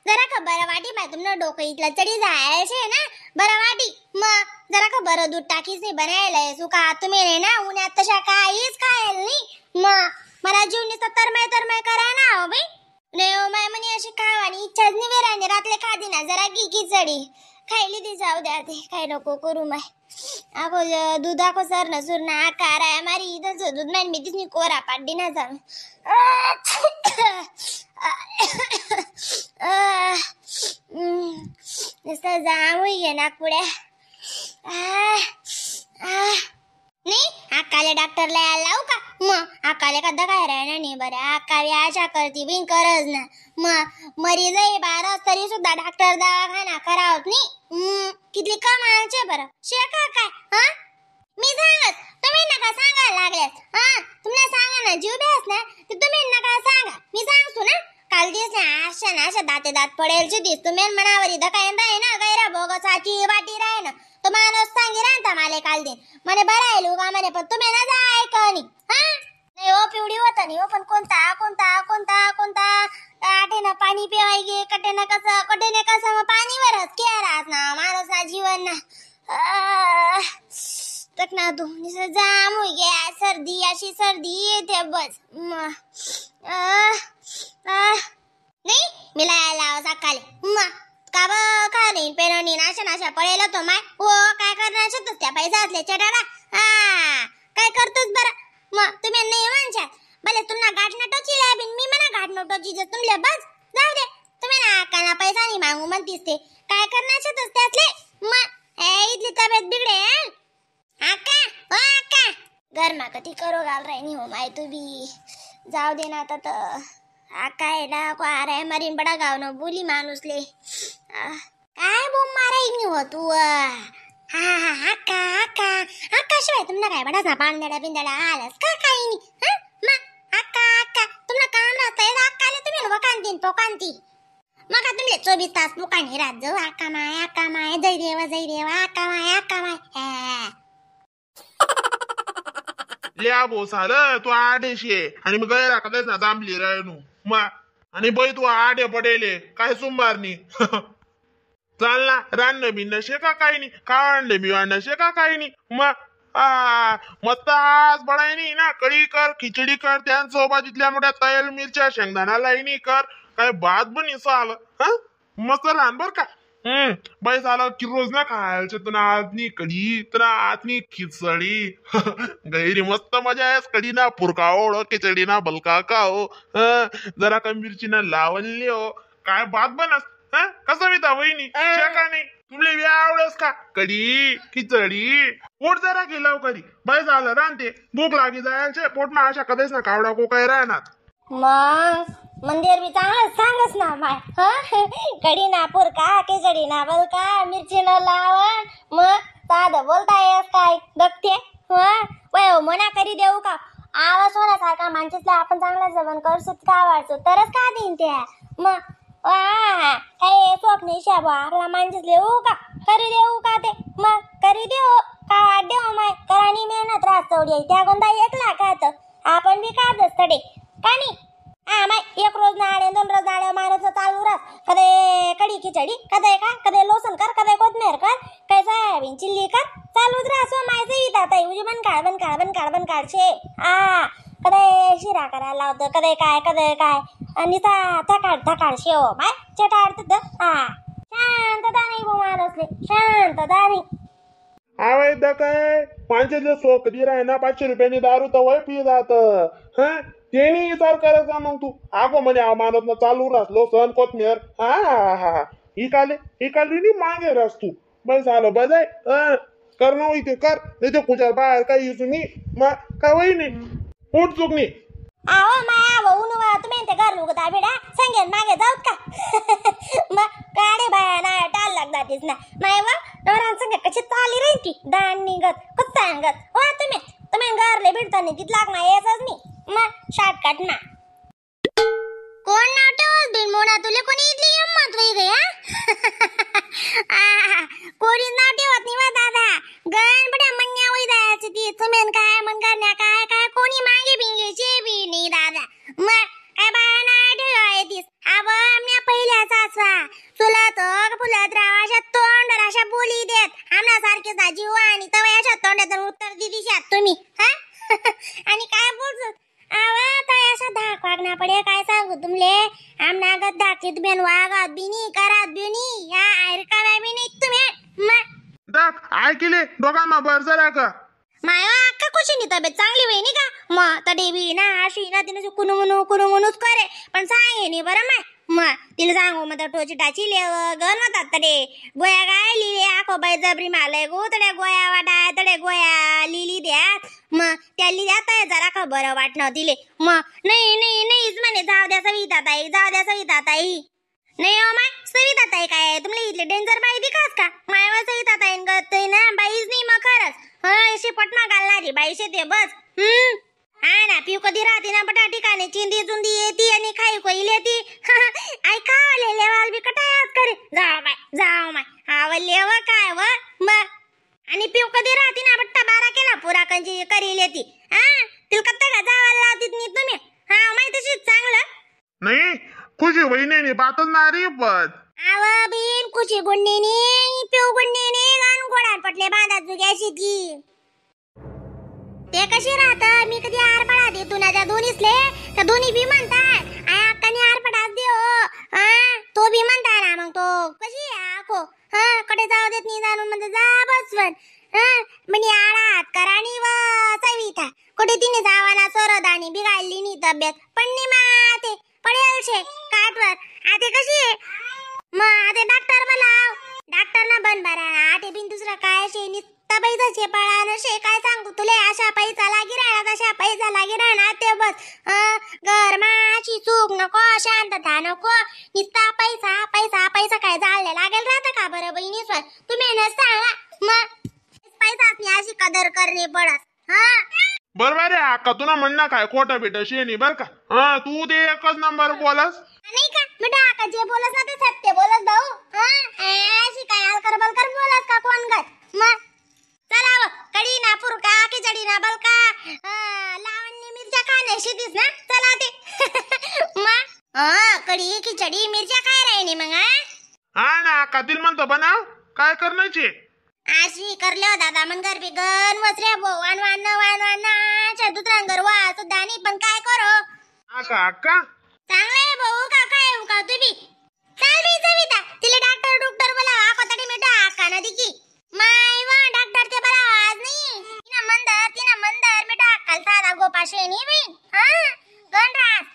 जरा का बरं वाटी बाय तुमनं डोकं इथलं चढी जायचे ना बरं वाटी मग जरा का बरं दूध टाकीचे बनायलंय सुका तुम्ही रे ना उन्हात तशा काहीच खायला नाही मग मला जीवनी तरमय करा ना हो बाई ने माय म्हणे अशी खावानी इच्छाच नाही वेराने रातले खादी ना जरा की खिचडी खायली ती जाऊ द्या ते काय नको करू माय आखो दूध आखो सर न सुर ना आकार आहे मारी इथंच दूध नाही मी तिथनी कोरा पाड्डी ना जाऊन नुसतं जाम होई ना पुढे नाही आकाले डॉक्टरला यायला लावू का मग आकाले कदा काय राहणार नाही बरं आकावी आशा करती बिन करज ना मग मरी जाई बारा तरी सुद्धा डॉक्टर दवाखाना करावत नाही किती कमालचे बरं शेका काय हा मी सांगत तुम्ही नका सांगायला लागल्यास हा तुम्हाला सांगा ना जीव बेस ना ते तुम्ही नका सांगा मी सांगतो ना काल दिस ना आशा दाते दात पडेलची दिस तुम्ही मनावरी दकायन राही ना गैरा बोगसाची वाटी राही ना तो माणूस सांगी राहता माले काल दिन मने बरं आहे लुगा मने पण तुम्ही ना जा ऐकणी हा नाही हो पिवडी होता नाही हो पण कोणता आटेनं पाणी पिवाय गे कटेनं कसं मग पाणीवरच केरात ना माणूसा जीवन ना तक ना तू निसं जाम होई गे सर्दी अशी सर्दी येते बस नाही मिला लाव सकाळी मग का का नाही पेरणी नाशा पडेल तो माय हो काय करणार शकतोस त्या पैसा असले चटाडा काय करतोस बरं मग तुम्ही नाही म्हणशात भले तुम्हाला गाठ नटोची बिन मी म्हणा गाठ नटोची जर तुमले बस जाऊ दे तुम्ही ना काना पैसा नाही मागू म्हणतीस ते काय करणार शकतोस त्यातले मग इथली तब्येत बिघडे आका ओ आका गरमा कधी करो घाल राही हो माय तू बी जाऊ दे ना आता तर आका है ना को आ रहा है मरीन बड़ा गाव न बोली माणूसले काय बोम माराई नहीं हो तू आका शिवाय तुमना काय बडा झापान देडा बिंदडा आलस का काही नाही मग आका तुमना काम राहतंय आकाले तुम्ही वकांतीन पोकांती मग तुमले 24 तास पोकाणी राहत जाऊ आका माय जय देवा आका माय लिया बो सालं तू आडेशे आणि मग गैरा कदेच ना दांबली रायनू मग आणि बाई तू आडे पडेले काय सुंबारनी चाल ना रान बिन्न शेका काही नाही कांडे बिवांड शेका काही नाही मग मस्त आज बडायनी ना कढी कर खिचडी कर त्यांसोबत इथल्या मोठ्या तयल मिरच्या शेंगदाणा लाईनी कर काय बात बनी साल मस्त रान बर का बाई साला की रोज ना खायचं तुला आजनी कढी तुला आजनी खिचडी गैरी मस्त मजा आहे कढी ना पुरका ओढ खिचडी ना बलका का हो जरा का मिरची ना लावली हो काय बात बनस कसं विता वहिनी शेका नाही तुमले बी आवडस का कढी खिचडी पोट जरा गेला कधी बाई झालं रानते भूक लागी जायचे पोट ना अशा कधीच ना कावडा को काय राहणार मग मंदिर बी चांगलं सांगस ना माय कढी ना पुरका खिचडी ना बलका मिरची न लावण मग साधं बोलता येस काय बघते वय मना करी देऊ का आवाज होण्यासारखा माणसातला आपण चांगला जेवण करसो का वाढतो तरच का देईन त्या मग काय स्वप्न शाबो आपला माणसात देऊ का करी देऊ का ते मग करी देऊ का वाट देऊ माय करानी मेहनत राहत तेवढी त्या कोणता एकला खात आपण बी खातच तडे का नाही माय एक रोज नाळे 2 रोज नाळे मारायचं चालू राहत कधी कढी खिचडी कधी लोसन कर कधी कोथमीर कर काय सोयाबीन चिल्ली कर चालूच राहा सो माय सविता ताई उजी बन काढ शे कधी शिरा करायला लावतं कधी काय आणि थकाड शेव माय चटाड शांतता नाही बो माणूसले शांतता नाही आवाज काय पाचशे सो कधी राह ना 500 रुपयांनी दारू तर वय पी जात तेनी विचार करायचा मग तू आगो म्हणे मानत चालू राहलो सण कोथमीर इकाली मागे रास तू बस झालं बजाय कर ना इथे कर नाही ते कुचार बाहेर काही तुम्ही मग काय वही नाही उठ चुक नाही आहो माया उन्हा तुम्ही ते घर लुगता बेडा संगेन मागे जाऊत का मग गाडी बाया ना टाल लागतातीस ना माय वा नवरान संग कशी चाली राहती दान निघत कस सांगत हो तुम्ही घरले भेटताना तिथ लागणार यायचंच नाही मग शॉर्टकट ना कोण नाव ठेवस बिन मोना तुले कोणी इथली हिम्मत होई गया कोणी नाव ठेवत नाही वा दादा गण बड्या मन्या होई जायची ती तुम्ही काय मन करण्या काय कोणी मागे बिंगेचे बी नाही दादा मग काय बाया ना ठेवायतीस आव आम्ही पहिल्या सासवा आणि तवयाच्या तोंडातून उत्तर दिशात तुम्ही हा आणि काय बोलतो आवा तयाशा धाक वागना पडे काय सांगू तुमले आमना गत धाकीत बेन वागात बिनी करात बिनी या ऐरका बिनी तुम्ही दाख ऐकले दोघांना बर जरा का माया अक्का कुशीनी तब्येत चांगली वहिनी का मग तडे बी ना अशी ना तिने कुणुमुनुच करे पण सांगे नी बरं मग तिला सांगू मग टोची टाची लेव गण होतात तडे गोया गाय लिहिले आखो बाई जबरी मालय गो तडे गोया वाटा तडे गोया लिली द्या मग त्या लिहिल्या तर जरा का बरं वाटणं तिले मग नाहीच म्हणे जाऊ द्या सविता ताई नाही ओ माय सविता ताई काय तुमले इथले डेंजर बाई दिखास का मायवा सविता ताईन गतय ना बाईच नाही मग खरंच अशी पटमा घालणारी बाई शेते बस हा ना पिऊ कधी राहते ना बटा ठिकाणी चिंदी चुंदी येती आणि खाई कोईल येती आई खावले लेवाल बी कटायाच करे जाऊ माय आवल लेव काय व मग आणि पिऊ कधी राहते ना बट्टा बारा केला पुरा कंजी करील येती हा तिला कत्ता का जावाला लावतीत नी तुम्ही हा माहिती तशीच चांगलं नाही खुशी वहिनी बातच नारी पण आव बीन कुची गुंडीनी पिऊ गुंडीनी गाण गोडार पटले बांधा जुग्याशी ती ते कशी राहत मी कधी आरपडा दे तुनाच्या दोन्हीसले त्या दोन्ही बी म्हणतात आय अक्कानी आरपडाच दे हो तो बी म्हणता ना मग तो कशी आखो कडे जाऊ देत नाही जाणून म्हणजे जा बसवन म्हणे आळा हात कराणी व सविता कुठे तिने जावाना सरदानी बिघाडली नी तब्येत पण नी माते पडेल शे काटवर आते कशी आहे मग आते डॉक्टर बोलाव डॉक्टर ना बन बरा आते बिन दुसरा काय शे नित्ता पैसा शे पळा न शे काय सांगू तुले अशा पैसा लागी राहणार तशा पैसा लागी राहणार ते बस घर माची चूक नको शांतता नको नित्ता पैसा काय जाळले लागेल राहतं का बरं बहिणी स्वर तुम्ही न सांगा मग पैसा अशी कदर करणे पडत बरोबर आहे अक्का तुला म्हणणं काय खोटं बिट शेणी बर का तू ते एकच नंबर बोलस नाही का बेटा आका जे बोलस ना ते सत्य बोलस भाऊ अशी काय अलकर बलकर बोलस का कोण गत मग चला व कडी ना पुरका खिचडी ना बलका लावणी मिरच्या खाणे शेतीस ना चला ते मग कडी खिचडी मिरच्या काय राहिनी मग हा ना अक्का तिला म्हणतो बनाव काय करण्याची आशी करलो दादा मन घर बी गन वसरे बो वान दुसऱ्यांगर वा सुद्धा नाही पण काय करो अक्का चांगले भाऊ का काय का तुम्ही चाल बी सविता तिले डॉक्टर बोलावा कोतडी मिठा आका ना दिकी माय वा डॉक्टर ते बोलावा आज नाही तिना मंदर मिठा अक्कल साधा गोपाशे नी बी गणराज